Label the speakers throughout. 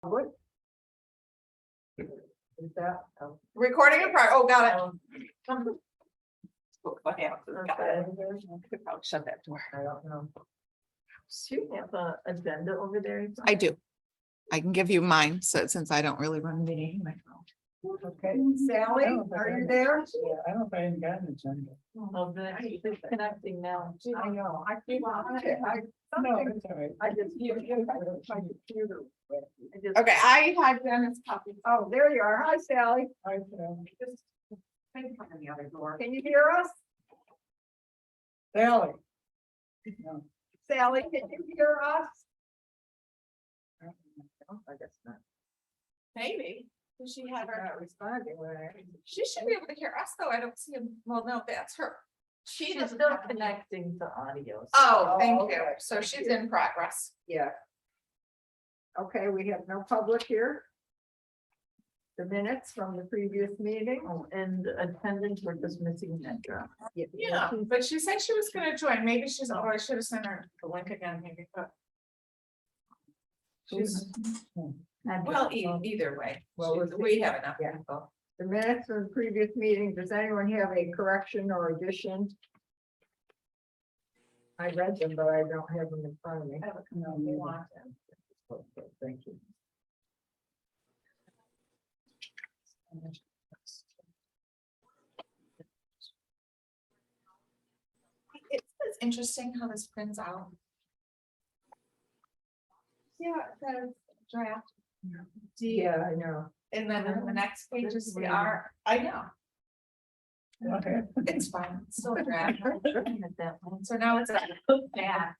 Speaker 1: What? Is that?
Speaker 2: Recording in progress. Oh, got it. Shut that door.
Speaker 1: I don't know.
Speaker 3: Do you have a agenda over there?
Speaker 2: I do. I can give you mine, so since I don't really run the meeting.
Speaker 1: Okay, Sally, are you there?
Speaker 4: Yeah, I don't know if I even got an agenda.
Speaker 3: Oh, good. It's connecting now.
Speaker 1: I know, I keep on it.
Speaker 4: No, it's all right.
Speaker 1: I just, my computer.
Speaker 2: Okay, I had Dennis copy.
Speaker 1: Oh, there you are. Hi, Sally.
Speaker 4: I,
Speaker 1: Just think from the other door. Can you hear us?
Speaker 4: Sally. No,
Speaker 1: Sally, can you hear us? I guess not.
Speaker 2: Maybe. Does she have
Speaker 1: You're
Speaker 2: her?
Speaker 1: not responding when I.
Speaker 2: She should be able to hear us, though. I don't see him. Well, no, that's her. She
Speaker 3: She's
Speaker 2: doesn't
Speaker 3: still
Speaker 2: have-
Speaker 3: connecting to audio.
Speaker 2: Oh,
Speaker 1: Oh,
Speaker 2: thank
Speaker 1: okay.
Speaker 2: you. So
Speaker 1: Thank
Speaker 2: she's
Speaker 1: you.
Speaker 2: in progress.
Speaker 1: Yeah. Okay, we have no public here. The minutes from the previous meeting.
Speaker 3: Oh, and attendance, we're just missing that.
Speaker 2: Yeah, but she said she was gonna join. Maybe she's, oh, I should have sent her the link again, maybe, but. She's, well, either way,
Speaker 1: Well, we'll
Speaker 2: we have enough.
Speaker 1: Yeah.
Speaker 2: info.
Speaker 1: The minutes from the previous meeting, does anyone have a correction or addition? I read them, but I don't have them in front of me.
Speaker 4: no,
Speaker 2: You
Speaker 4: you
Speaker 2: want
Speaker 4: want.
Speaker 1: Okay, thank you.
Speaker 2: It's interesting how this prints out. Yeah, it says draft. D,
Speaker 1: Yeah, I know.
Speaker 2: and then on the next page is the R. I know,
Speaker 4: Okay.
Speaker 2: it's fine, it's still a draft.
Speaker 3: That one.
Speaker 2: So now it's a that.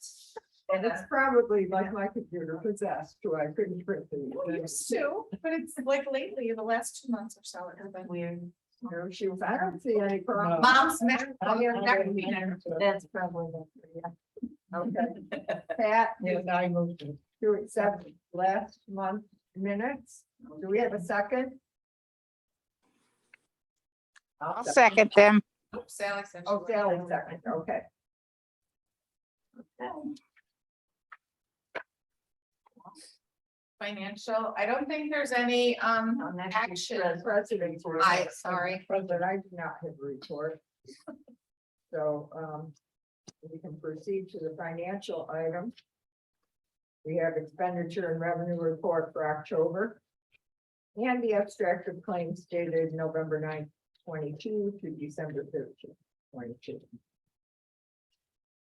Speaker 1: And it's probably like my computer possessed, so I couldn't print
Speaker 2: Well,
Speaker 1: it.
Speaker 2: used to, but it's like lately, the last 2 months or so, it has been.
Speaker 3: Weird.
Speaker 1: No, she was, I don't see any problem.
Speaker 2: Mom's next.
Speaker 3: That's probably that, yeah.
Speaker 1: Okay. Pat,
Speaker 4: Yes, I moved to.
Speaker 1: to accept last month minutes. Do we have a second?
Speaker 5: I'll second them.
Speaker 2: Sally said. she
Speaker 1: Oh,
Speaker 2: would.
Speaker 1: Sally second, okay.
Speaker 2: Financial, I don't think there's any, action.
Speaker 1: President.
Speaker 2: Sorry.
Speaker 1: President, I do not have a report. So, we can proceed to the financial item. We have expenditure and revenue report for October. And the abstract of claims dated November 9th, 22 to December 13th, 22.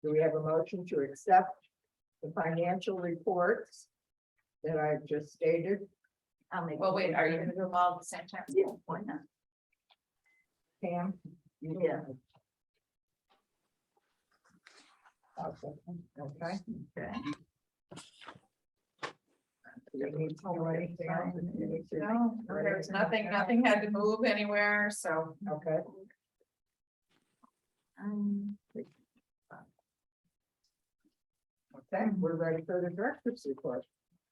Speaker 1: Do we have a motion to accept the financial reports that I've just stated?
Speaker 3: I'll make.
Speaker 2: Well, wait, are you gonna do them all at the same time?
Speaker 3: Yeah, why not?
Speaker 1: Pam?
Speaker 3: Yeah.
Speaker 1: Okay.
Speaker 3: Okay.
Speaker 1: Do we need to do anything else?
Speaker 2: No, there's nothing had to move anywhere, so.
Speaker 1: Okay, okay, we're ready for the director's report.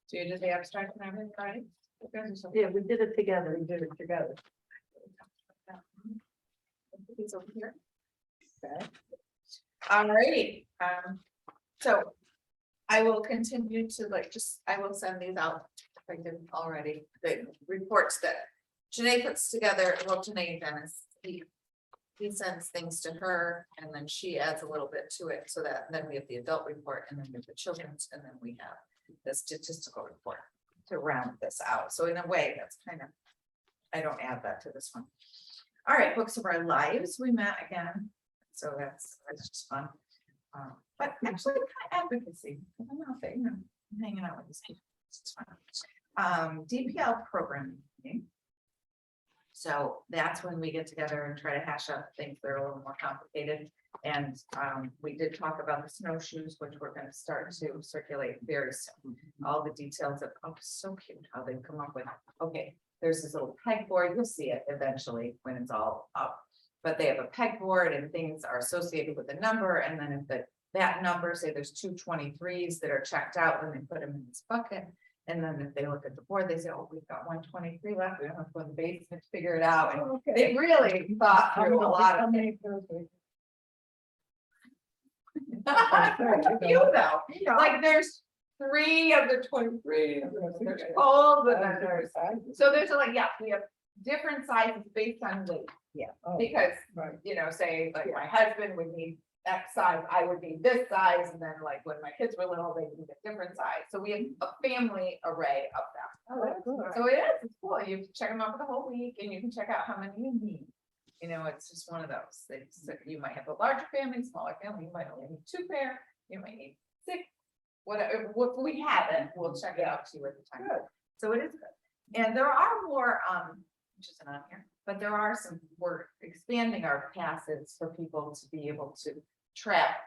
Speaker 2: Do you do the abstract and everything, right?
Speaker 3: Yeah, we did it together.
Speaker 1: We did it together.
Speaker 2: He's over here.
Speaker 1: Okay,
Speaker 2: Alrighty, so I will continue to I will send these out, if I didn't already, the reports that Janae puts together, well, Janae Dennis, he sends things to her and then she adds a little bit to it, so that then we have the adult report and then we have the children's, and then we have the statistical report to round this out. So in a way, that's kind of, I don't add that to this one. All right, books of our lives, we met again. So that's just fun. But actually kind of advocacy. I'm not there, I'm hanging out with these people. It's fun. DPL programming meeting. So that's when we get together and try to hash out things that are a little more complicated. And we did talk about the snowshoes, which we're going to start to circulate very soon. All the details of, oh, so cute how they've come up with. Okay, there's this little pegboard. You'll see it eventually when it's all up. But they have a pegboard and things are associated with the number. And then if that number, say there's 2 23s that are checked out, when they put them in this bucket. And then if they look at the board, they say, oh, we've got 123 left. We don't have to go in the basement to figure it out. And
Speaker 1: okay.
Speaker 2: they really thought through a lot of things. You know, like there's 3 of the 23, there's 12, and then there's, so there's like, yeah, we have different sizes based on weight.
Speaker 4: Oh,
Speaker 2: Because,
Speaker 4: right.
Speaker 2: you know, say like my husband would need X size, I would need this size, and then like when my kids were little, they need a different size. So we have a family array of them.
Speaker 4: Oh, that's good.
Speaker 2: So it is, it's cool. You can check them out for the whole week and you can check out how many you need. You know, it's just one of those things. So you might have a larger family, smaller family, you might only need 2 pair, you might need 6. Whatever, if we have it, we'll check it out to you at the time.
Speaker 1: Good.
Speaker 2: So it is good. And there are more, which isn't on here, but there are some, we're expanding our passes for people to be able to track.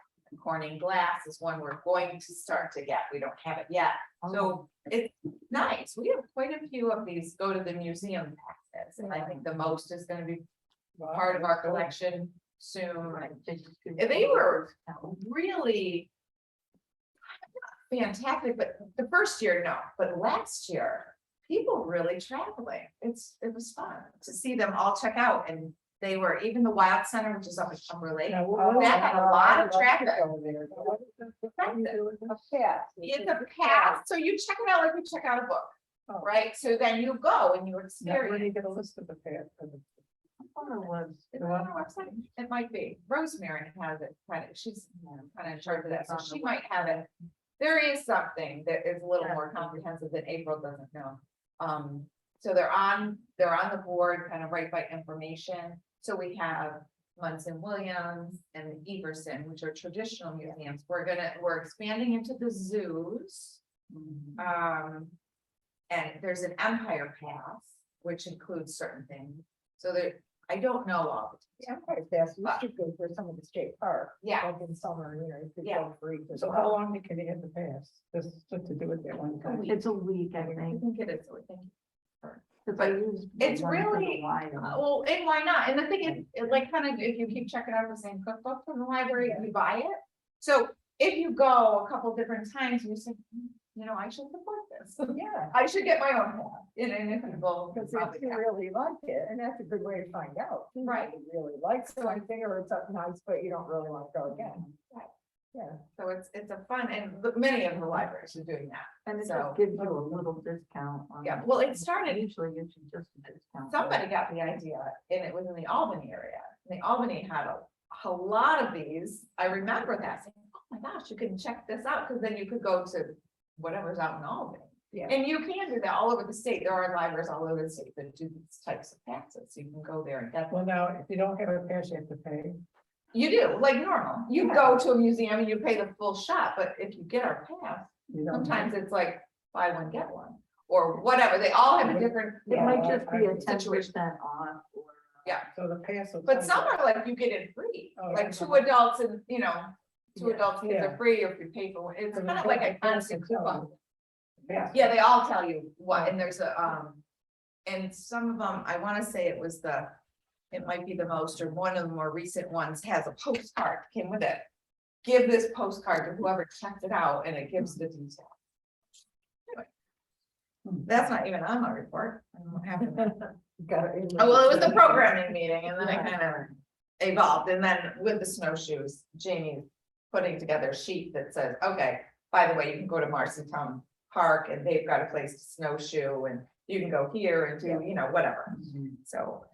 Speaker 2: Corning glass is one we're going to start to get. We don't have it yet. So it's nice. We have quite a few of these go to the museum passes. And I think the most is gonna be
Speaker 4: Wow,
Speaker 2: part of our
Speaker 4: that's good.
Speaker 2: collection soon. And they were really fantastic, but the first year, no, but last year, people really traveling. It was fun to see them all check out, and they were, even the Wild Center, which is up in Humber Lake.
Speaker 4: Now,
Speaker 2: That had a lot of traffic.
Speaker 4: over there. What is it?
Speaker 1: A pass.
Speaker 2: It's a pass, so you check it out like you check out a book,
Speaker 4: Oh.
Speaker 2: right? So then you go and you
Speaker 4: Now, where do
Speaker 2: experience.
Speaker 4: you get a list of the pair?
Speaker 2: Is it on our website? It might be. Rosemary has it, kind of, she's kind of in charge of that, so she might have it. There is something that is a little more comprehensive that April doesn't know. So they're on the board, kind of right by information. So we have Munson Williams and Everson, which are traditional museums. We're expanding into the zoos. And there's an Empire Pass, which includes certain things. So there, I don't know all the
Speaker 1: Yeah, quite fast. We should go for some of the state park.
Speaker 2: Yeah.
Speaker 1: Like in summer, you know, you could
Speaker 2: Yeah.
Speaker 1: go free. to
Speaker 4: So
Speaker 1: the
Speaker 4: how
Speaker 1: park.
Speaker 4: long can you get the pass? Just to do it that one time?
Speaker 3: It's a week, I
Speaker 2: I
Speaker 3: think.
Speaker 2: think it is, so I think.
Speaker 3: 'Cause I used the
Speaker 2: It's
Speaker 3: one for the
Speaker 2: really,
Speaker 3: lion.
Speaker 2: well, and why not? And the thing is, it like kind of, if you keep checking out the same cookbook from the library, you buy it. So if you go a couple different times, you say, you know, I should support this.
Speaker 1: Yeah,
Speaker 2: I should get my own pass. And if people.
Speaker 1: because if you really like it, and that's a good way to find out. too,
Speaker 2: Right.
Speaker 1: if you really like something, or it's up nice, but you don't really want to go again.
Speaker 2: Right.
Speaker 1: Yeah.
Speaker 2: So it's a fun, and many of the libraries are doing that.
Speaker 3: And it
Speaker 2: So-
Speaker 3: just gives you a little discount. on
Speaker 2: Yeah,
Speaker 3: it.
Speaker 2: well, it started,
Speaker 3: Usually gives you just a discount.
Speaker 2: somebody got the idea, and it was in the Albany area. And the Albany had a lot of these. I remember that, saying, oh my gosh, you can check this out, because then you could go to whatever's out in Albany.
Speaker 1: Yeah.
Speaker 2: And you can do that all over the state. There are libraries all over the state that do these types of passes. You can go there and get them.
Speaker 4: Well, now, if you don't have a pass, you have to pay.
Speaker 2: You do, like normal. You go to a museum and you pay the full shot, but if you get our pass,
Speaker 4: You don't.
Speaker 2: sometimes it's like buy one, get one, or whatever. They all have a different.
Speaker 3: It
Speaker 1: Yeah,
Speaker 3: might just be a
Speaker 2: situation.
Speaker 3: 10% off or.
Speaker 2: Yeah.
Speaker 4: So the pass. will
Speaker 2: But
Speaker 4: tell
Speaker 2: some
Speaker 4: you-
Speaker 2: are like you get it free,
Speaker 4: Oh,
Speaker 2: like
Speaker 4: yeah.
Speaker 2: 2 adults and, you know, 2
Speaker 3: Yeah.
Speaker 2: adults kids
Speaker 4: Yeah.
Speaker 2: are free, or if you pay for one, it's
Speaker 4: So
Speaker 2: kind of
Speaker 4: the
Speaker 2: like a
Speaker 4: pass
Speaker 2: constant
Speaker 4: will tell
Speaker 2: coupon.
Speaker 4: you. Pass.
Speaker 2: Yeah, they all tell you what, and there's a, and some of them, I wanna say it might be the most, or one of the more recent ones has a postcard, came with it. Give this postcard to whoever checked it out, and it gives the detail. Anyway, that's not even on my report. I don't know what happened there. Oh, well, it was the programming meeting, and then it kind of evolved, and then with the snowshoes, Jamie's putting together a sheet that says, okay, by the way, you can go to Marcytown Park, and they've got a place to snowshoe, and you can go here and do, you know, whatever. So,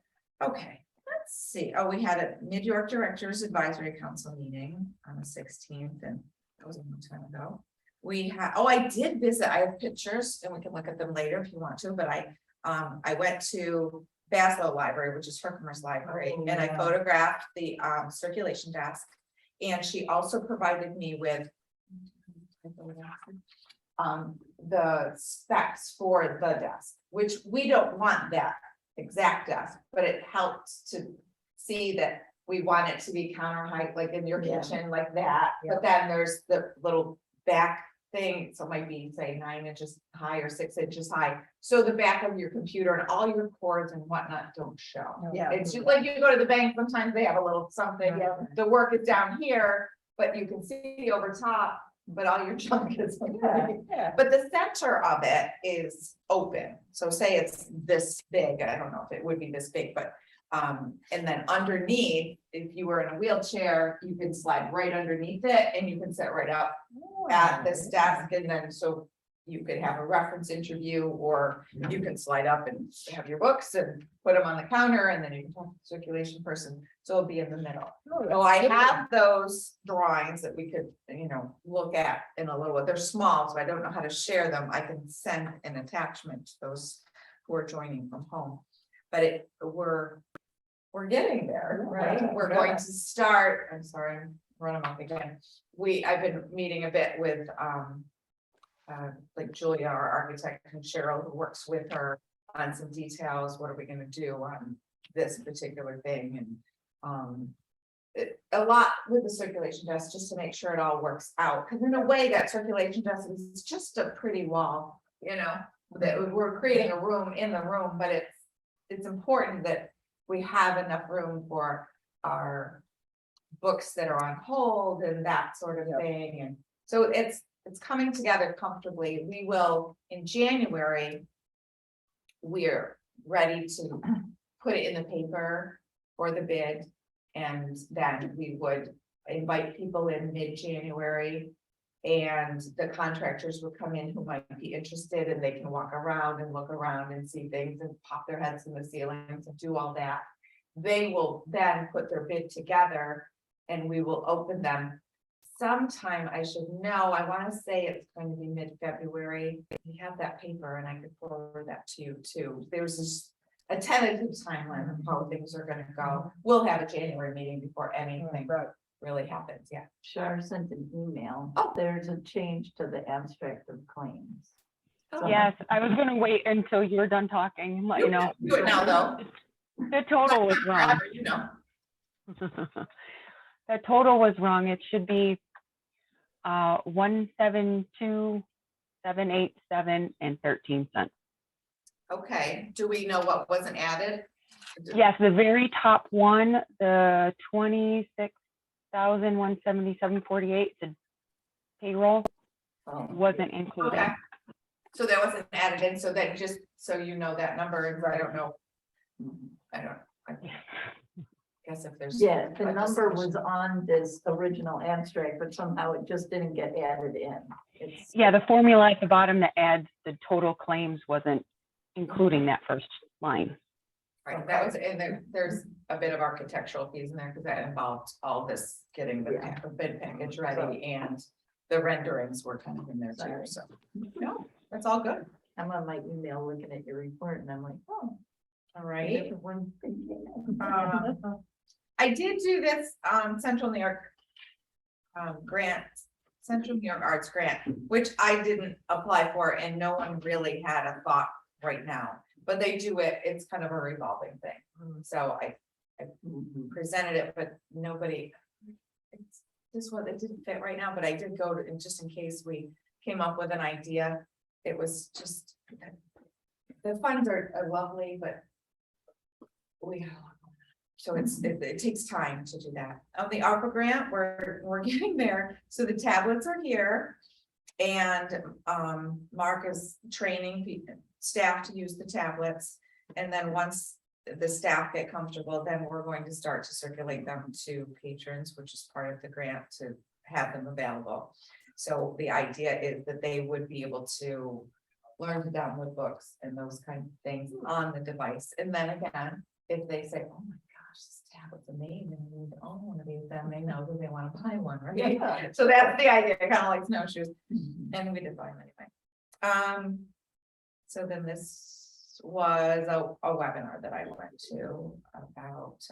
Speaker 2: okay, let's see. Oh, we had a Mid-York Directors Advisory Council meeting on the 16th, and that was a long time ago. We had, oh, I did visit, I have pictures, and we can look at them later if you want to, but I went to Baslow Library, which is Herkimer's library,
Speaker 4: Oh,
Speaker 2: and I
Speaker 4: yeah.
Speaker 2: photographed the circulation desk. And she also provided me with the specs for the desk, which we don't want that exact desk, but it helps to see that we want it to be counter height, like in your
Speaker 3: Yeah.
Speaker 2: kitchen, like that. But then there's the little back thing, so it might be, say, 9 inches high or 6 inches high. So the back of your computer and all your cords and whatnot don't show.
Speaker 1: Yeah.
Speaker 2: It's just like you go to the bank, sometimes they have a little something, the work is down here, but you can see over top, but all your junk is. underneath.
Speaker 1: Yeah.
Speaker 2: But the center of it is open, so say it's this big, I don't know if it would be this big, but And then underneath, if you were in a wheelchair, you could slide right underneath it and you can sit right up at this desk, and then so you could have a reference interview, or you can slide up and have your books and put them on the counter, and then you can talk to the circulation person, so it'll be in the middle. So I have those drawings that we could, look at in a little bit. They're small, so I don't know how to share them. I can send an attachment to those who are joining from home. But we're getting there, right? We're going to start, I'm sorry, I'm running off again. I've been meeting a bit with, like Julia, our architect, and Cheryl, who works with her on some details. What are we gonna do on this particular thing? And a lot with the circulation desk, just to make sure it all works out. Because in a way, that circulation desk is just a pretty wall, that we're creating a room in the room, but it's important that we have enough room for our books that are on hold and that sort of thing. And so it's coming together comfortably. We will, in January, we're ready to put it in the paper for the bid. And then we would invite people in mid-January, and the contractors would come in who might be interested, and they can walk around and look around and see things and pop their heads in the ceilings and do all that. They will then put their bid together, and we will open them sometime. I should know, I want to say it's going to be mid-February. We have that paper, and I could forward that to you too. There's this a tentative timeline of how things are gonna go. We'll have a January meeting before anything really happens, yeah.
Speaker 3: Shar sent an email.
Speaker 2: Oh.
Speaker 3: There's a change to the abstract of claims.
Speaker 6: Yes, I was gonna wait until you're done talking, let you know.
Speaker 2: Do it now, though.
Speaker 6: The total was wrong.
Speaker 2: You know.
Speaker 6: The total was wrong. It should be 172,787 and 13 cents.
Speaker 2: Okay, do we know what wasn't added?
Speaker 6: Yes, the very top one, the 26,177.48, the payroll wasn't included.
Speaker 2: Okay. So that wasn't added in, so then just so you know that number, I don't know. I guess if there's.
Speaker 3: Yeah, the number was on this original abstract, but somehow it just didn't get added in.
Speaker 6: Yeah, the formula at the bottom that adds the total claims wasn't including that first line.
Speaker 2: Right, that was, and there's a bit of architectural fees in there, because that involved all this, getting the bid package ready, and the renderings were kind of in there too, so. No, that's all good.
Speaker 3: I'm on my email looking at your report and I'm like, oh.
Speaker 2: All right.
Speaker 3: different one thing came in.
Speaker 2: I did do this Central New York grant, Central New York Arts grant, which I didn't apply for, and no one really had a thought right now, but they do it, it's kind of a revolving thing. So I presented it, but nobody, this one, it didn't fit right now, but I did go to, and just in case we came up with an idea, it was just, the funds are lovely, but so it takes time to do that. On the ARPA grant, we're getting there. So the tablets are here, and Mark is training staff to use the tablets. And then once the staff get comfortable, then we're going to start to circulate them to patrons, which is part of the grant, to have them available. So the idea is that they would be able to learn to download books and those kind of things on the device. And then again, if they say, oh my gosh, this tablet's amazing, we all want to be with them, they know that they want to buy one, right?
Speaker 3: Yeah.
Speaker 2: So that's the idea, kind of like snowshoes, and we did buy them anyway. So then this was a webinar that I went to about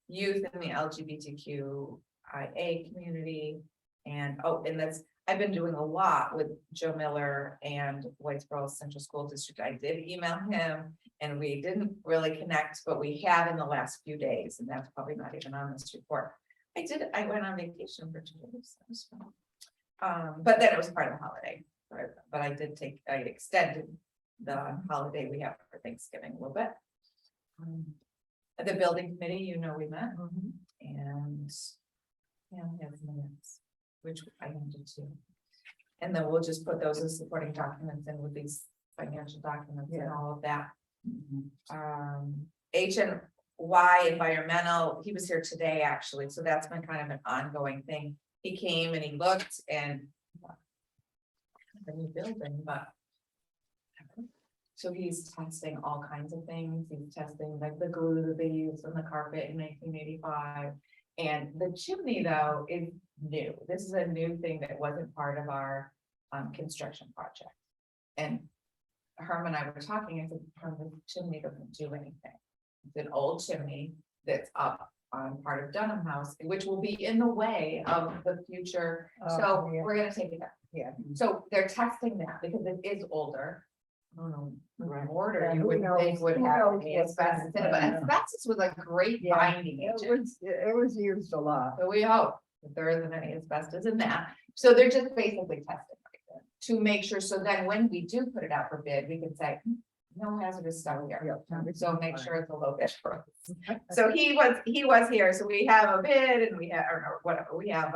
Speaker 2: youth in the LGBTQIA community. And I've been doing a lot with Joe Miller and Whitesboro Central School District. I did email him, and we didn't really connect, but we have in the last few days, and that's probably not even on this report. I went on vacation for 2 days. That was fun. But then it was part of the holiday, but I extended the holiday we have for Thanksgiving a little bit. The building committee, we met, and we have minutes, which I handed to. And then we'll just put those as supporting documents in with these financial documents and all of that. why environmental, he was here today, actually, so that's been kind of an ongoing thing. He came and he looked and. The new building, but. So he's testing all kinds of things, he's testing like the glue that they used on the carpet in 1985. And the chimney though is new, this is a new thing that wasn't part of our construction project. And Herm and I were talking, I said, Herm, the chimney doesn't do anything. It's an old chimney that's up on part of Dunham House, which will be in the way of the future, so
Speaker 1: yeah.
Speaker 2: we're gonna take it down.
Speaker 1: Yeah.
Speaker 2: So they're testing that because it is older. I don't know,
Speaker 3: Right.
Speaker 2: mortar,
Speaker 1: Yeah,
Speaker 2: you
Speaker 1: who
Speaker 2: wouldn't think
Speaker 1: knows-
Speaker 2: would
Speaker 1: who
Speaker 2: have
Speaker 1: knows
Speaker 2: any
Speaker 1: what's in
Speaker 2: asbestos in it,
Speaker 1: it,
Speaker 2: but
Speaker 1: yeah.
Speaker 2: asbestos was a great
Speaker 1: Yeah,
Speaker 2: binding
Speaker 1: It
Speaker 2: agent.
Speaker 1: was used a lot.
Speaker 2: So we hope that there isn't any asbestos in that. So they're just basically testing right there to make sure. So then when we do put it out for bid, we can say, no hazardous stuff here. So make sure it's a low bid for us. So he was here. So we have a bid and we have, or whatever, we have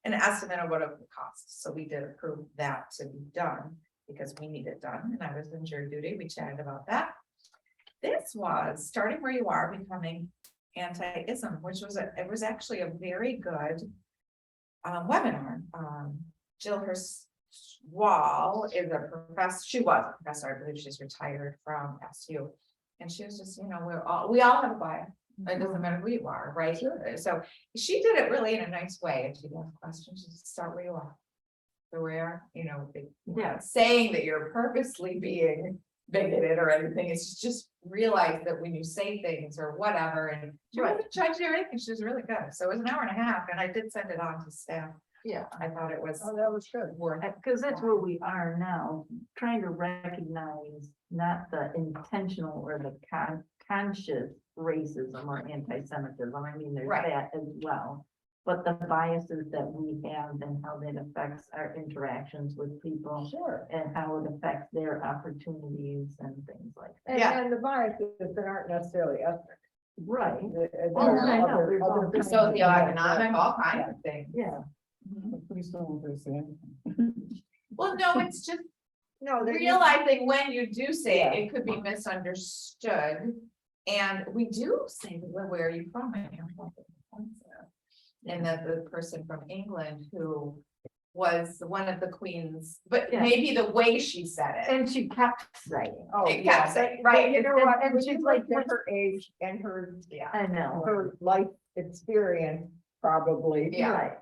Speaker 2: an estimate of what it would cost. So we did approve that to be done because we need it done. And I was in jury duty. We chatted about that. This was starting where you are, becoming anti-ism, which was it was actually a very good webinar. Jill Wall is a professor, she was a professor, I believe she's retired from SU. And she was just, we all have a bias. It doesn't matter who you are, right? So she did it really in a nice way. And she asked questions, just start where you are. So where,
Speaker 3: Yeah.
Speaker 2: saying that you're purposely being bigoted or anything, it's just realize that when you say things or whatever, and she wasn't trying to do anything, she was really good. So it was an hour and a half, and I did send it on to staff.
Speaker 3: Yeah.
Speaker 2: I thought it was
Speaker 1: Oh, that was good.
Speaker 2: worth it.
Speaker 3: Because that's where we are now, trying to recognize not the intentional or the conscious racism or anti-Semitism. I mean, there's
Speaker 2: Right.
Speaker 3: that as well. But the biases that we have and how that affects our interactions with people
Speaker 1: Sure.
Speaker 3: and how it affects their opportunities and things like that.
Speaker 1: And,
Speaker 2: Yeah.
Speaker 1: and the biases that aren't necessarily ethnic.
Speaker 3: Right,
Speaker 1: There's
Speaker 3: I know,
Speaker 1: other-
Speaker 3: there's
Speaker 1: other
Speaker 3: all
Speaker 1: kinds
Speaker 3: kinds
Speaker 1: of-
Speaker 3: of-
Speaker 2: Socioeconomic, all kinds of things.
Speaker 3: yeah.
Speaker 4: Please don't do that.
Speaker 2: Well, no, it's just
Speaker 1: No, they-
Speaker 2: realizing when you do say
Speaker 1: Yeah.
Speaker 2: it, it could be misunderstood. And we do say, well, where are you from? And that the person from England who was one of the queens, but
Speaker 3: Yeah.
Speaker 2: maybe the way she said it.
Speaker 3: And she kept saying,
Speaker 1: Oh,
Speaker 2: It
Speaker 1: yeah,
Speaker 2: kept saying,
Speaker 1: but
Speaker 2: right,
Speaker 1: you know what,
Speaker 3: and
Speaker 1: and
Speaker 3: she's
Speaker 1: she's
Speaker 3: like,
Speaker 1: like her age and
Speaker 2: Yeah.
Speaker 3: I know.
Speaker 1: her life experience, probably.
Speaker 2: Yeah.
Speaker 3: Right.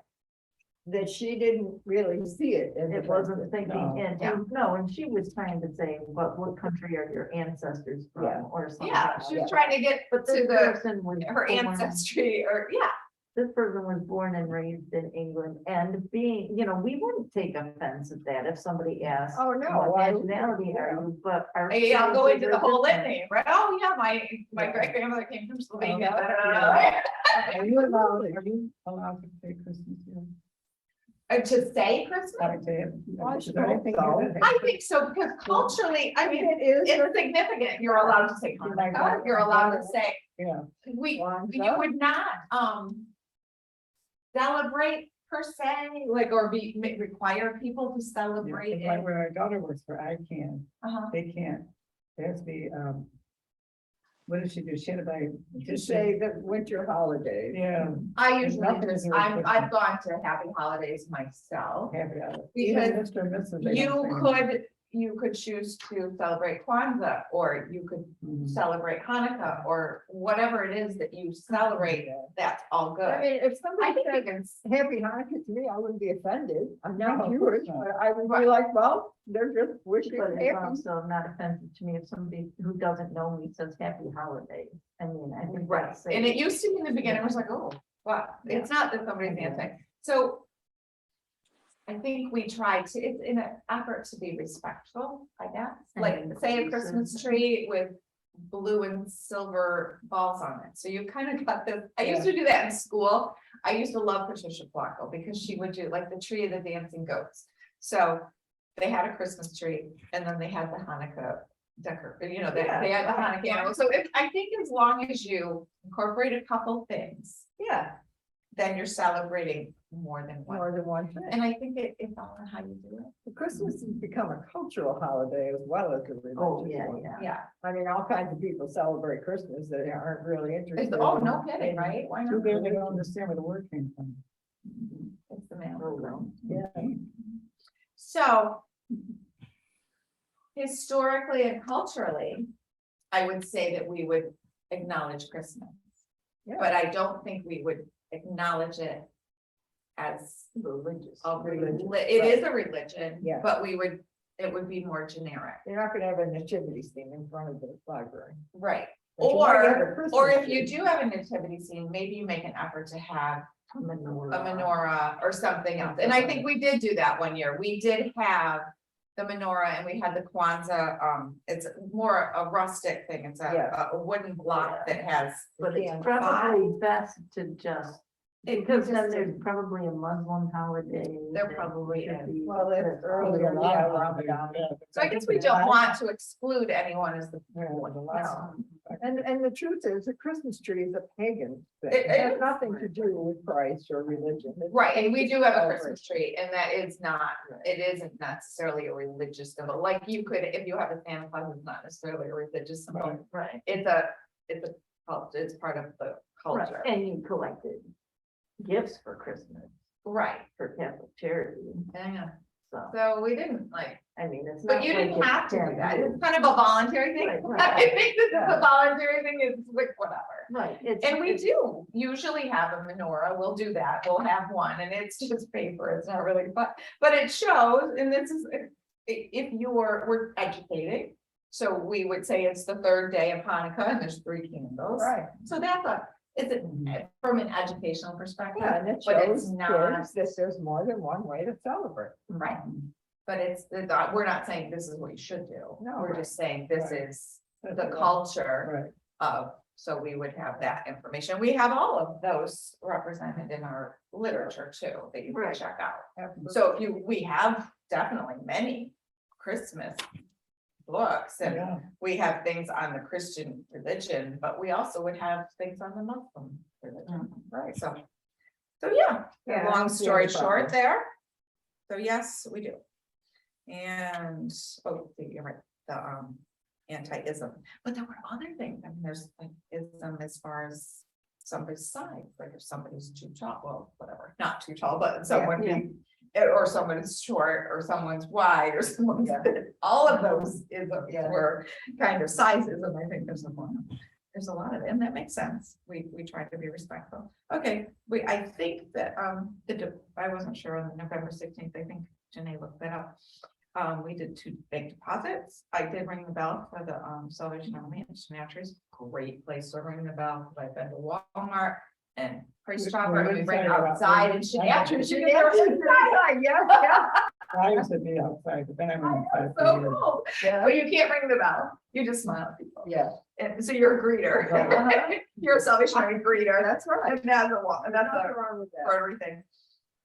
Speaker 1: That she didn't really see it. as
Speaker 3: It wasn't
Speaker 1: offensive.
Speaker 3: thinking,
Speaker 1: No.
Speaker 3: and no, and she was trying to say, but what country are your ancestors
Speaker 1: Yeah.
Speaker 3: from or something?
Speaker 2: Yeah, she was
Speaker 1: Yeah.
Speaker 2: trying to get
Speaker 3: But
Speaker 2: to
Speaker 3: this
Speaker 2: the,
Speaker 3: person was
Speaker 2: her
Speaker 3: born-
Speaker 2: ancestry, or, yeah,
Speaker 3: This person was born and raised in England and being, we wouldn't take offense at that if somebody asked.
Speaker 1: Oh, no.
Speaker 3: What
Speaker 1: I-
Speaker 3: nationality are you, but our.
Speaker 2: Hey, I'll go
Speaker 3: stories
Speaker 2: into the
Speaker 3: are
Speaker 2: whole
Speaker 3: different.
Speaker 2: litany, right? Oh, yeah, my
Speaker 1: Yeah.
Speaker 2: great grandmother came from Slovenia.
Speaker 1: Yeah.
Speaker 4: Are you allowed to say Christmas here?
Speaker 2: To say Christmas?
Speaker 4: I would say it.
Speaker 1: I should
Speaker 4: I
Speaker 1: hope
Speaker 4: think
Speaker 1: so.
Speaker 4: it is.
Speaker 2: I think so, because culturally, I mean,
Speaker 1: It is.
Speaker 2: it's significant. You're allowed to say Hanukkah, you're allowed to say,
Speaker 4: Yeah.
Speaker 1: Kwanzaa.
Speaker 2: you would not, celebrate per se, like, or require people to celebrate
Speaker 4: Yeah,
Speaker 2: it.
Speaker 4: where our daughter works for, I can,
Speaker 2: Uh-huh.
Speaker 4: they can't. There has to be, what did she do? She had to buy.
Speaker 1: To say the winter holidays.
Speaker 4: Yeah.
Speaker 2: I usually
Speaker 4: nothing to
Speaker 2: just,
Speaker 4: do with
Speaker 2: I've gone to happy holidays myself.
Speaker 4: Happy hour.
Speaker 2: Because
Speaker 4: Even Mr. and Mrs. they don't say
Speaker 2: You could choose to celebrate Kwanzaa, or you could
Speaker 4: Mhm.
Speaker 2: celebrate Hanukkah, or whatever it is that you celebrate, that's all
Speaker 1: I
Speaker 2: good.
Speaker 1: mean, if
Speaker 2: I
Speaker 1: somebody
Speaker 2: think
Speaker 1: said
Speaker 2: you can,
Speaker 1: happy Hanukkah to me, I wouldn't be offended. I'm
Speaker 4: No,
Speaker 1: not
Speaker 4: of course
Speaker 1: Jewish,
Speaker 4: not.
Speaker 1: but I would be like, well, they're just wishing
Speaker 3: But it's
Speaker 1: happy.
Speaker 3: also not offensive to me if somebody who doesn't know me says happy holidays. I mean, I think
Speaker 2: right,
Speaker 3: that's.
Speaker 2: and it used to be in the beginning, it was like, oh, wow, it's not that somebody's anti, so. I think we try to, it's in an effort to be respectful, I guess, like,
Speaker 3: And
Speaker 2: say a
Speaker 3: inclusive.
Speaker 2: Christmas tree with blue and silver balls on it, so you kind of got this, I used to do that in school. I used to love Patricia Flacco because she would do like the tree of the dancing goats. So they had a Christmas tree and then they had the Hanukkah decor, they had the Hanukkah animal. So I think as long as you incorporate a couple things,
Speaker 1: Yeah,
Speaker 2: then you're celebrating more than one.
Speaker 1: more than one thing.
Speaker 2: And I think it's all on how you do it.
Speaker 1: Christmas has become a cultural holiday as well as a religious
Speaker 3: Oh, yeah,
Speaker 1: one.
Speaker 3: yeah.
Speaker 2: Yeah.
Speaker 1: I mean, all kinds of people celebrate Christmas that aren't really interested.
Speaker 2: Oh, no
Speaker 1: in-
Speaker 2: kidding, right? Why
Speaker 4: Too
Speaker 2: not?
Speaker 4: bad they don't understand where the word came from.
Speaker 2: It's the mail.
Speaker 3: Program.
Speaker 1: Yeah.
Speaker 2: So historically and culturally, I would say that we would acknowledge Christmas.
Speaker 1: Yeah.
Speaker 2: But I don't think we would acknowledge it as
Speaker 3: Religious.
Speaker 2: a
Speaker 1: Religion,
Speaker 2: it is a religion,
Speaker 1: Yeah.
Speaker 2: but it would be more generic.
Speaker 1: You're not gonna have a nativity scene in front of the library.
Speaker 2: Right.
Speaker 1: But you might have a
Speaker 2: Or
Speaker 1: Christmas
Speaker 2: if you
Speaker 1: tree.
Speaker 2: do have a nativity scene, maybe you make an effort to have
Speaker 3: A menorah.
Speaker 2: a menorah or something else. And I think we did do that one year. We did have the menorah and we had the Kwanzaa, it's more a rustic thing. It's
Speaker 1: Yeah.
Speaker 2: a wooden block that has.
Speaker 3: But it's
Speaker 1: Yeah.
Speaker 3: probably best to just,
Speaker 2: It
Speaker 3: because then
Speaker 2: just-
Speaker 3: there's probably a Muslim holiday.
Speaker 2: There
Speaker 3: that
Speaker 2: probably
Speaker 3: should
Speaker 2: is.
Speaker 3: be-
Speaker 1: Well, it's
Speaker 3: that's
Speaker 1: early,
Speaker 3: all.
Speaker 1: yeah, Ramadan.
Speaker 2: So I guess we don't want to exclude anyone as the.
Speaker 1: And the truth is, the Christmas tree is a pagan thing.
Speaker 2: It
Speaker 1: It has
Speaker 2: is.
Speaker 1: nothing to do with Christ or religion. It's
Speaker 2: Right, and we do have a
Speaker 1: celebrate.
Speaker 2: Christmas tree, and that is not, it isn't necessarily a religious symbol, like you could, if you have a Santa Claus, it's not necessarily a religious symbol.
Speaker 3: Right,
Speaker 2: It's a culture, it's part of the
Speaker 3: right,
Speaker 2: culture.
Speaker 3: and you collected gifts for Christmas
Speaker 2: Right,
Speaker 3: for Catholic charity,
Speaker 2: yeah,
Speaker 3: so,
Speaker 2: so we didn't like,
Speaker 3: I mean, it's not.
Speaker 2: but you
Speaker 3: like
Speaker 2: didn't
Speaker 3: it's
Speaker 2: have to do that,
Speaker 3: taboo.
Speaker 2: it's kind of a voluntary thing.
Speaker 3: Right, right.
Speaker 2: I think this is
Speaker 1: Yeah.
Speaker 2: a voluntary thing, it's like whatever.
Speaker 3: Right, it's.
Speaker 2: And we do usually have a menorah, we'll do that, we'll have one, and it's just paper, it's not really, but it shows, and this is, if we're educating. So we would say it's the third day of Hanukkah and there's 3 candles.
Speaker 1: Right,
Speaker 2: So that's from an educational perspective,
Speaker 1: yeah, and it
Speaker 2: but it's
Speaker 1: shows
Speaker 2: not,
Speaker 1: kids that there's more than one way to celebrate.
Speaker 2: right, but we're not saying this is what you should do.
Speaker 1: No,
Speaker 2: We're
Speaker 1: right.
Speaker 2: just saying this
Speaker 1: Right.
Speaker 2: is the culture
Speaker 1: Right.
Speaker 2: of, so we would have that information. We have all of those represented in our literature too, that you can
Speaker 3: Right.
Speaker 2: check out.
Speaker 1: Absolutely.
Speaker 2: So we have definitely many Christmas books and
Speaker 1: Yeah.
Speaker 2: we have things on the Christian religion, but we also would have things on the Muslim religion, right? So yeah,
Speaker 1: Yeah, I
Speaker 2: long
Speaker 1: don't see
Speaker 2: story
Speaker 1: any problem.
Speaker 2: short there. So yes, we do. And, oh, you're right, the anti-ism, but there were other things, I mean, there's like ism as far as somebody's size, like if somebody's too tall, well, whatever, not too tall, but someone
Speaker 3: yeah.
Speaker 2: or someone's short, or someone's wide, or someone's,
Speaker 1: Yeah.
Speaker 2: all of those isms
Speaker 1: Yeah.
Speaker 2: were kind of sizes, and I think there's a lot of it, and that makes sense, we try to be respectful. Okay, I think that, I wasn't sure on November 16th, I think Janae looked that up. We did 2 bank deposits. I did ring the bell for the Salvation Army and Snatchers. Great place to ring the bell. I've been to Walmart and Price Chopper, and we bring outside and Snatchers. You can never inside.
Speaker 1: Yeah,
Speaker 4: I used to be outside, but then I went inside. for
Speaker 2: So
Speaker 4: years.
Speaker 2: cool.
Speaker 1: yeah,
Speaker 2: But you can't ring the bell. You just smile at people.
Speaker 1: yeah.
Speaker 2: And so you're a greeter.
Speaker 1: Right.
Speaker 2: You're a Salvation Army greeter. That's right. And that's
Speaker 1: Nothing wrong with that.
Speaker 2: Rotary thing.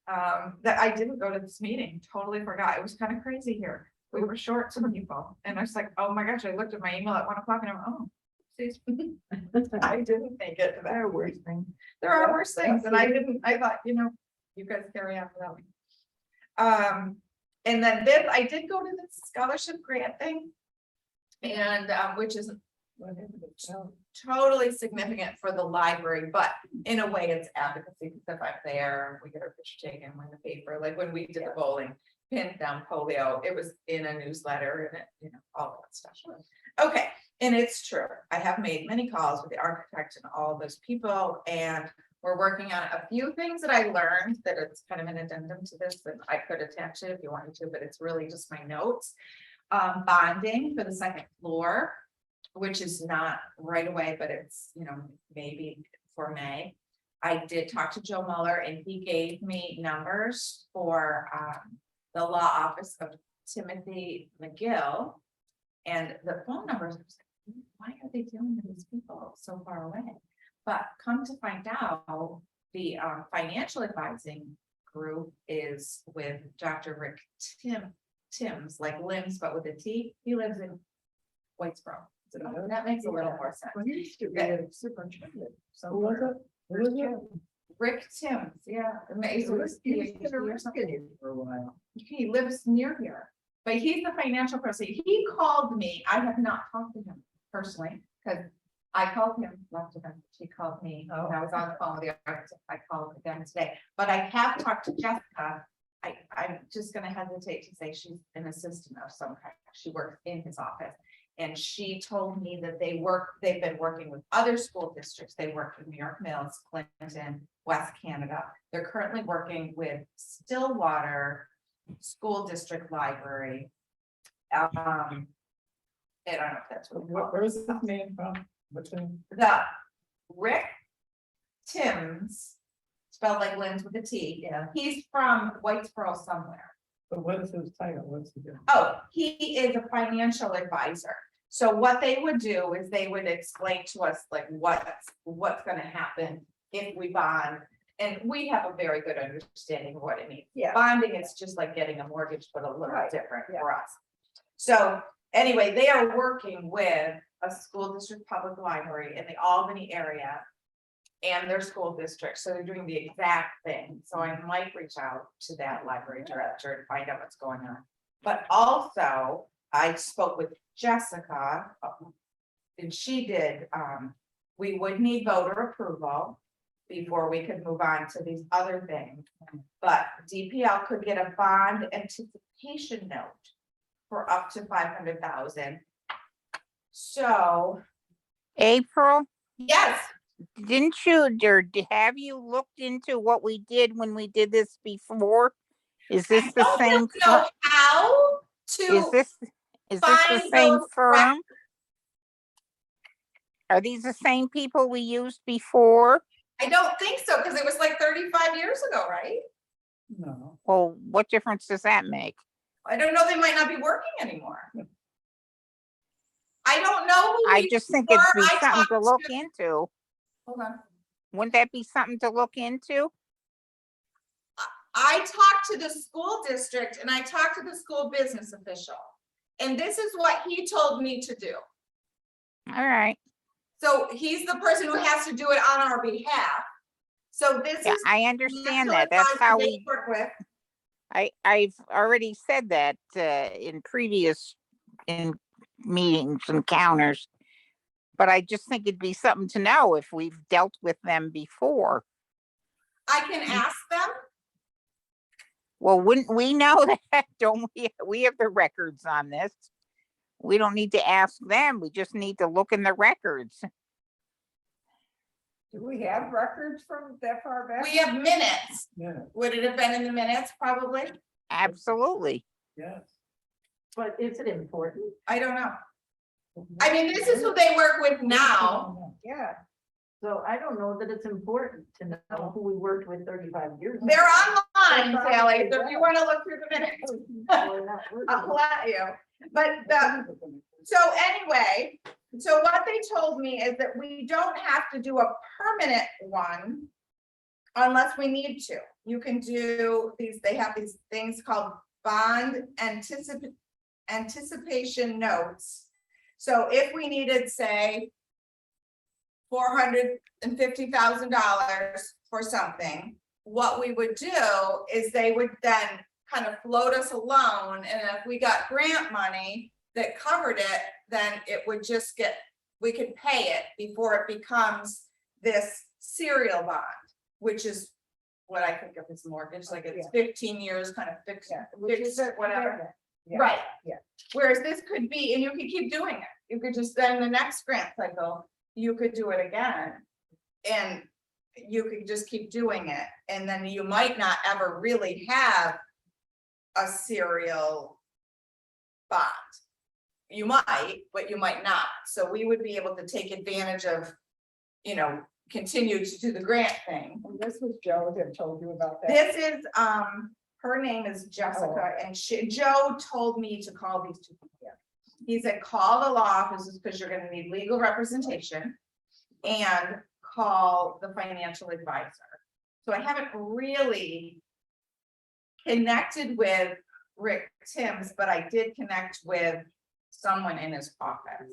Speaker 2: That I didn't go to this meeting, totally forgot. It was kind of crazy here. We were short some people and I was like, oh my gosh, I looked at my email at 1 o'clock and I'm, oh. Excuse me. I didn't make it to that.
Speaker 3: There are worse things.
Speaker 2: There are worse things and I thought, you guys carry on without me. And then this, I did go to the scholarship grant thing. And which is totally significant for the library, but in a way it's advocacy, because if I'm there, we get our picture taken, we're in the paper, like when we did the bowling, pinned down polio, it was in a newsletter and it, all that stuff. Okay, and it's true, I have made many calls with the architect and all those people, and we're working on a few things that I learned that it's kind of an addendum to this, that I could attach it if you wanted to, but it's really just my notes. Bonding for the 2nd floor, which is not right away, but it's, maybe for May. I did talk to Joe Mueller and he gave me numbers for the law office of Timothy McGill. And the phone numbers, I was like, why are they dealing with these people so far away? But come to find out, the financial advising group is with Dr. Rick Timms, like Limbs, but with a T. He lives in Whitesboro. So that makes a little more sense.
Speaker 1: Well, he used to be a superintendent.
Speaker 4: Who was
Speaker 1: somewhere.
Speaker 4: it? Who was it?
Speaker 2: Rick Timms, yeah. Amazing.
Speaker 1: So this- he's been
Speaker 2: Or
Speaker 1: around
Speaker 2: something.
Speaker 1: you for a while.
Speaker 2: He lives near here, but he's the financial person. He called me. I have not talked to him personally, because I called him, left a message. He called me, when I was on the phone with the architect. I called again today, but I have talked to Jessica. I'm just gonna hesitate to say she's an assistant of some kind. She works in his office. And she told me that they've been working with other school districts. They work with New York Mills, Clinton, West Canada. They're currently working with Stillwater School District Library. I don't know if that's what.
Speaker 4: Where is this name from? What's in?
Speaker 2: The Rick Timms, spelled like Lynn's with a T.
Speaker 1: Yeah.
Speaker 2: He's from Whitesboro somewhere.
Speaker 4: But what is his title? What's he doing?
Speaker 2: Oh, he is a financial advisor. So what they would do is they would explain to us like what's gonna happen if we bond. And we have a very good understanding of what it means.
Speaker 1: Yeah.
Speaker 2: Bonding is just like getting a mortgage, but a little
Speaker 1: Right,
Speaker 2: different
Speaker 1: yeah.
Speaker 2: for us. So anyway, they are working with a school district public library in the Albany area. And their school district, so they're doing the exact thing, so I might reach out to that library director and find out what's going on. But also, I spoke with Jessica. And she did, we would need voter approval before we could move on to these other things. But DPL could get a bond anticipation note for up to 500,000. So,
Speaker 5: April,
Speaker 2: yes.
Speaker 5: didn't you, or have you looked into what we did when we did this before? Is this the
Speaker 2: I
Speaker 5: same?
Speaker 2: don't know how
Speaker 5: Is
Speaker 2: to
Speaker 5: this the
Speaker 2: find
Speaker 5: same
Speaker 2: those
Speaker 5: firm? Are these the same people we used before?
Speaker 2: I don't think so, because it was like 35 years ago, right?
Speaker 4: No.
Speaker 5: Well, what difference does that make?
Speaker 2: I don't know, they might not be working anymore. I don't know. who
Speaker 5: I
Speaker 2: we
Speaker 5: just think it'd be
Speaker 2: were. I
Speaker 5: something to
Speaker 2: talked
Speaker 5: look into.
Speaker 2: Hold on.
Speaker 5: Wouldn't that be something to look into?
Speaker 2: I talked to the school district and I talked to the school business official. And this is what he told me to do.
Speaker 5: All right.
Speaker 2: So he's the person who has to do it on our behalf. So this
Speaker 5: Yeah,
Speaker 2: is.
Speaker 5: I understand
Speaker 2: financial
Speaker 5: that. That's
Speaker 2: advisor
Speaker 5: how
Speaker 2: they
Speaker 5: we,
Speaker 2: work with.
Speaker 5: I've already said that in previous meetings, encounters. But I just think it'd be something to know if we've dealt with them before.
Speaker 2: I can ask them.
Speaker 5: Well, wouldn't we know that? Don't we? We have the records on this. We don't need to ask them. We just need to look in the records.
Speaker 1: Do we have records from that far back?
Speaker 2: We have minutes.
Speaker 4: Yeah,
Speaker 2: Would it have been in the minutes? Probably.
Speaker 5: Absolutely.
Speaker 4: yes.
Speaker 3: But is it important?
Speaker 2: I don't know. I mean, this is who they work with now.
Speaker 1: Yeah,
Speaker 3: So I don't know that it's important to know who we worked with 35 years ago.
Speaker 2: They're online, Sally, so if you want to look through the minutes,
Speaker 3: We're not working.
Speaker 2: I'll let you. But so anyway, so what they told me is that we don't have to do a permanent one unless we need to. You can do these, they have these things called bond anticipation notes. So if we needed, say, $450,000 for something, what we would do is they would then kind of float us a loan, and if we got grant money that covered it, then it would just get, we could pay it before it becomes this serial bond, which is what I think of as mortgage, like it's 15 years kind of fixed,
Speaker 1: yeah, which is
Speaker 2: fixed whatever.
Speaker 1: yeah.
Speaker 2: Right.
Speaker 1: Yeah.
Speaker 2: Whereas this could be, and you could keep doing it. You could just, then the next grant cycle, you could do it again. And you could just keep doing it. And then you might not ever really have a serial bond. You might, but you might not. So we would be able to take advantage of, you know, continue to do the grant thing.
Speaker 1: And this was Joe that told you about that.
Speaker 2: This is, her name is Jessica, and Joe told me to call these two people. He said, call the law offices because you're gonna need legal representation and call the financial advisor. So I haven't really connected with Rick Timms, but I did connect with someone in his office.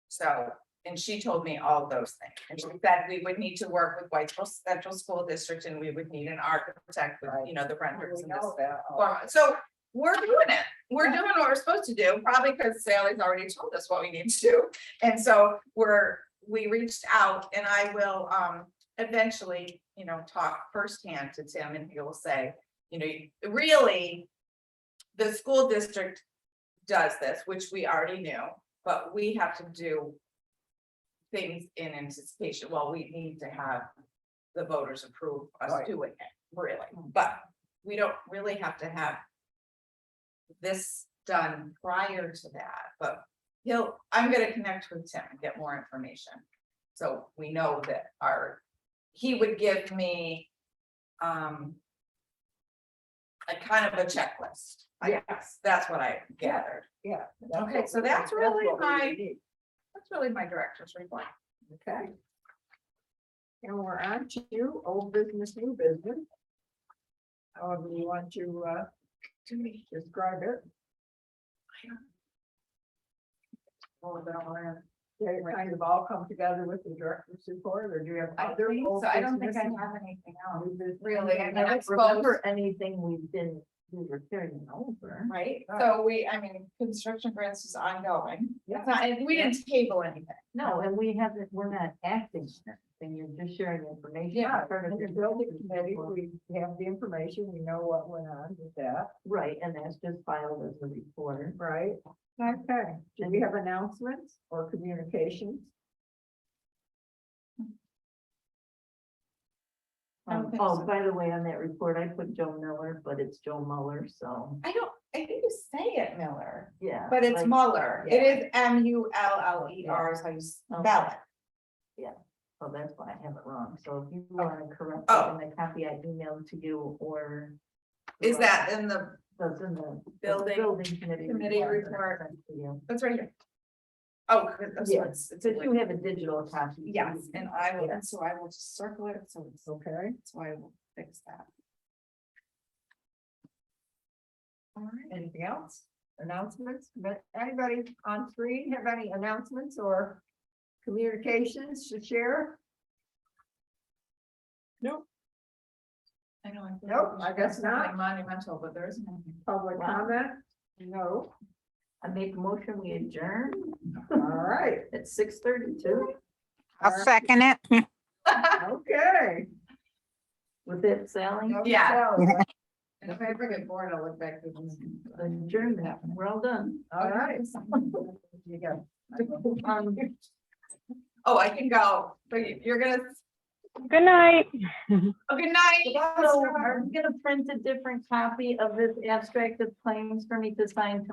Speaker 2: So And she told me all those things, and she said we would need to work with Whitesboro Central School District, and we would need an architect, with, you know, the renters
Speaker 1: We
Speaker 2: and this.
Speaker 1: know that.
Speaker 2: format. So we're doing it, we're doing what we're supposed to do, probably because Sally's already told us what we need to do. And so we reached out, and I will eventually, you know, talk firsthand to Tim, and he will say, you know, really, the school district does this, which we already knew, but we have to do things in anticipation. Well, we need to have the voters approve us
Speaker 1: Right.
Speaker 2: doing it, really, but we don't really have to have this done prior to that, but I'm gonna connect with Tim and get more information. So we know that he would give me a kind of a checklist, I guess, that's what I gathered.
Speaker 1: Yeah.
Speaker 2: Okay, so that's really
Speaker 1: what we
Speaker 2: my-
Speaker 1: need.
Speaker 2: That's really my director's report.
Speaker 1: Okay. And we're on to old business, new business. However you want to describe it. They kind of all come together with the director's report, or do you have other? old
Speaker 2: I don't think I
Speaker 1: business?
Speaker 2: have anything else,
Speaker 1: New business?
Speaker 2: really.
Speaker 3: I
Speaker 2: I
Speaker 3: don't
Speaker 2: mean,
Speaker 3: remember anything we were carrying over.
Speaker 2: right?
Speaker 1: Right.
Speaker 2: So I mean, construction grants is ongoing. It's not, and we didn't table anything.
Speaker 3: No, and we're not acting on anything, you're just sharing information.
Speaker 1: Yeah,
Speaker 3: Part of
Speaker 1: in the
Speaker 3: your
Speaker 1: building committee, we have the information, we know what went on with that,
Speaker 3: Right, and that's just filed as a report.
Speaker 1: right? Okay, do we have announcements or communications?
Speaker 2: I don't think
Speaker 3: Oh,
Speaker 2: so.
Speaker 3: by the way, on that report, I put Joe Miller, but it's Joe Muller, so,
Speaker 2: I think you say it Miller,
Speaker 3: yeah.
Speaker 2: but it's
Speaker 3: like-
Speaker 2: Muller.
Speaker 3: yeah.
Speaker 2: It is Muller is how you spell it.
Speaker 3: So that's why I have it wrong, so if you want to correct
Speaker 2: Oh.
Speaker 3: it in the copy I emailed to you, or.
Speaker 2: Is that in the,
Speaker 3: That's in the.
Speaker 2: Building
Speaker 3: committee.
Speaker 2: committee
Speaker 3: that I
Speaker 2: report?
Speaker 3: sent to you.
Speaker 2: that's right here. Oh, that's
Speaker 3: Yeah,
Speaker 2: what it's.
Speaker 3: Because you have a digital copy.
Speaker 2: Yes, and I will,
Speaker 1: Yes.
Speaker 2: so I will just circle it, so it's,
Speaker 1: Okay,
Speaker 2: so I will fix that. All right.
Speaker 1: anything else? Announcements? But anybody on screen have any announcements or communications to share? Nope.
Speaker 2: I know. feel
Speaker 1: Nope,
Speaker 2: like we
Speaker 1: I
Speaker 2: should
Speaker 1: guess
Speaker 2: have something
Speaker 1: not.
Speaker 2: Monumental, but there isn't anything.
Speaker 1: Public
Speaker 3: Wow.
Speaker 1: comment? No.
Speaker 3: I make a motion, we adjourn
Speaker 1: All right,
Speaker 3: at 6:32.
Speaker 5: I'll second it.
Speaker 1: okay.
Speaker 3: With it, Sally,
Speaker 2: Yeah.
Speaker 1: So,
Speaker 2: And if I ever get bored, I'll look back to this.
Speaker 3: adjourn that, we're all done.
Speaker 1: All right. You go.
Speaker 2: Oh, I can go, but you're gonna,
Speaker 6: Good night.
Speaker 2: oh, good night.
Speaker 3: So are we gonna print a different copy of this abstract of claims for me to sign tomorrow?